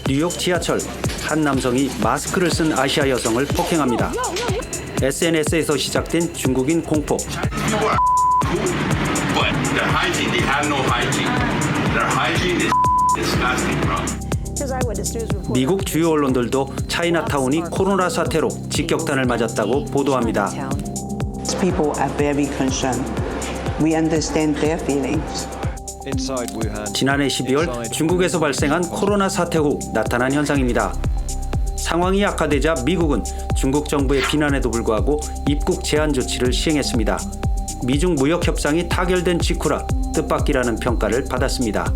뉴욕 지하철, 한 남성이 마스크를 쓴 아시아 여성을 폭행합니다. SNS에서 시작된 중국인 공포. 미국 주요 언론들도 차이나타운이 코로나 사태로 직격탄을 맞았다고 보도합니다. People are very concerned. We understand their feelings. 지난해 12월 중국에서 발생한 코로나 사태 후 나타난 현상입니다. 상황이 악화되자 미국은 중국 정부의 비난에도 불구하고 입국 제한 조치를 시행했습니다. 미중 무역 협상이 타결된 직후라 뜻밖이라는 평가를 받았습니다.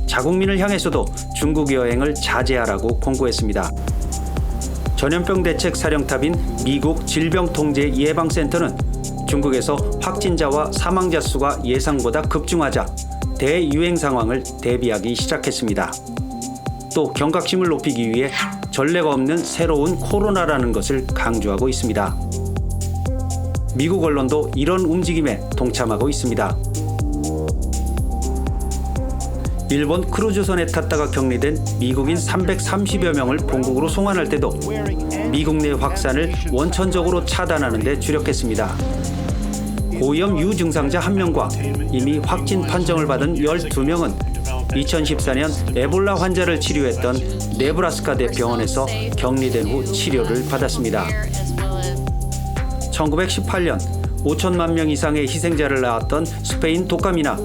자국민을 향해서도 중국 여행을 자제하라고 공고했습니다. 전염병 대책 사령탑인 미국 질병통제예방센터는 중국에서 확진자와 사망자 수가 예상보다 급증하자 대유행 상황을 대비하기 시작했습니다. 또 경각심을 높이기 위해 전례가 없는 새로운 코로나라는 것을 강조하고 있습니다. 미국 언론도 이런 움직임에 동참하고 있습니다. 일본 크루즈선에 탔다가 격리된 미국인 330여 명을 본국으로 송환할 때도 미국 내 확산을 원천적으로 차단하는 데 주력했습니다. 고위험 유증상자 1명과 이미 확진 판정을 받은 12명은 2014년 에볼라 환자를 치료했던 네브라스카 대병원에서 격리된 후 치료를 받았습니다. 1918년 5천만 명 이상의 희생자를 낳았던 스페인 독감이나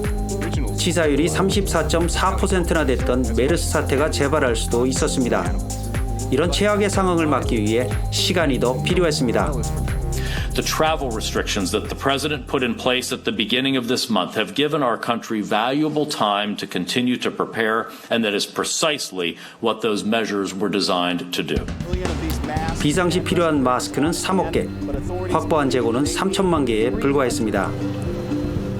치사율이 34.4%나 됐던 메르스 사태가 재발할 수도 있었습니다. 이런 최악의 상황을 막기 위해 시간이 더 필요했습니다. The travel restrictions that the president put in place at the beginning of this month have given our country valuable time to continue to prepare, and that is precisely what those measures were designed to do. 비상시 필요한 마스크는 3억 개, 확보한 재고는 3천만 개에 불과했습니다.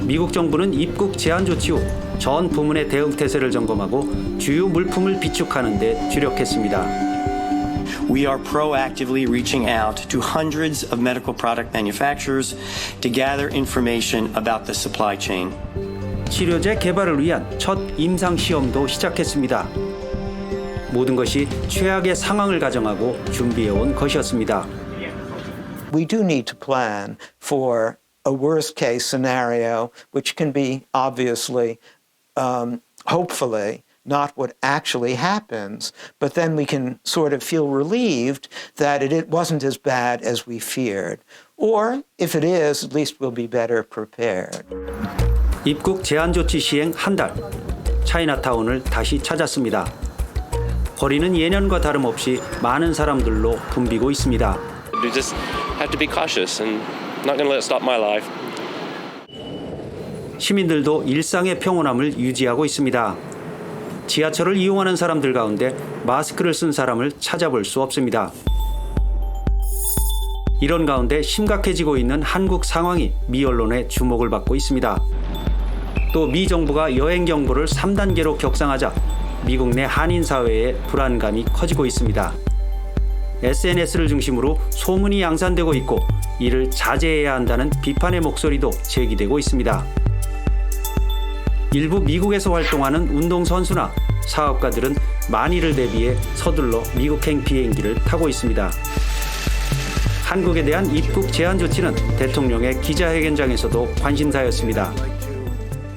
미국 정부는 입국 제한 조치 후 전 부문의 대응 태세를 점검하고 주요 물품을 비축하는 데 주력했습니다. We are proactively reaching out to hundreds of medical product manufacturers to gather information about the supply chain. 치료제 개발을 위한 첫 임상 시험도 시작했습니다. 모든 것이 최악의 상황을 가정하고 준비해온 것이었습니다. We do need to plan for a worst case scenario, which can be obviously, hopefully, not what actually happens, but then we can sort of feel relieved that it wasn't as bad as we feared. Or if it is, at least we'll be better prepared. 입국 제한 조치 시행 한 달, 차이나타운을 다시 찾았습니다. 거리는 예년과 다름없이 많은 사람들로 붐비고 있습니다. We just have to be cautious and not going to let it stop my life. 시민들도 일상의 평온함을 유지하고 있습니다. 지하철을 이용하는 사람들 가운데 마스크를 쓴 사람을 찾아볼 수 없습니다. 이런 가운데 심각해지고 있는 한국 상황이 미 언론의 주목을 받고 있습니다. 또 미 정부가 여행 경보를 3단계로 격상하자 미국 내 한인 사회의 불안감이 커지고 있습니다. SNS를 중심으로 소문이 양산되고 있고 이를 자제해야 한다는 비판의 목소리도 제기되고 있습니다. 일부 미국에서 활동하는 운동선수나 사업가들은 만일을 대비해 서둘러 미국행 비행기를 타고 있습니다. 한국에 대한 입국 제한 조치는 대통령의 기자회견장에서도 관심사였습니다.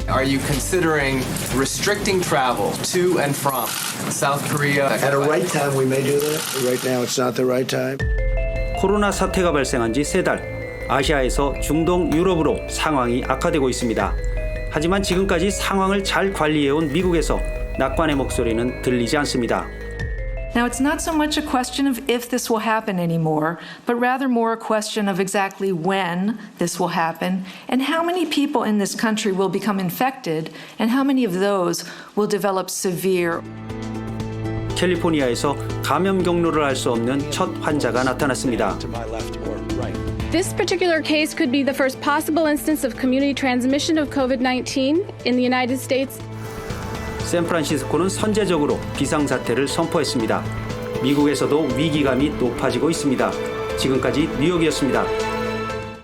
Are you considering restricting travel to and from South Korea? At a right time we may do that. Right now it's not the right time. 코로나 사태가 발생한 지 3달, 아시아에서 중동, 유럽으로 상황이 악화되고 있습니다. 하지만 지금까지 상황을 잘 관리해온 미국에서 낙관의 목소리는 들리지 않습니다. Now, it's not so much a question of if this will happen anymore, but rather more a question of exactly when this will happen and how many people in this country will become infected and how many of those will develop severe. 캘리포니아에서 감염 경로를 알 수 없는 첫 환자가 나타났습니다. This particular case could be the first possible instance of community transmission of COVID-19 in the United States. 샌프란시스코는 선제적으로 비상사태를 선포했습니다. 미국에서도 위기감이 높아지고 있습니다. 지금까지 뉴욕이었습니다.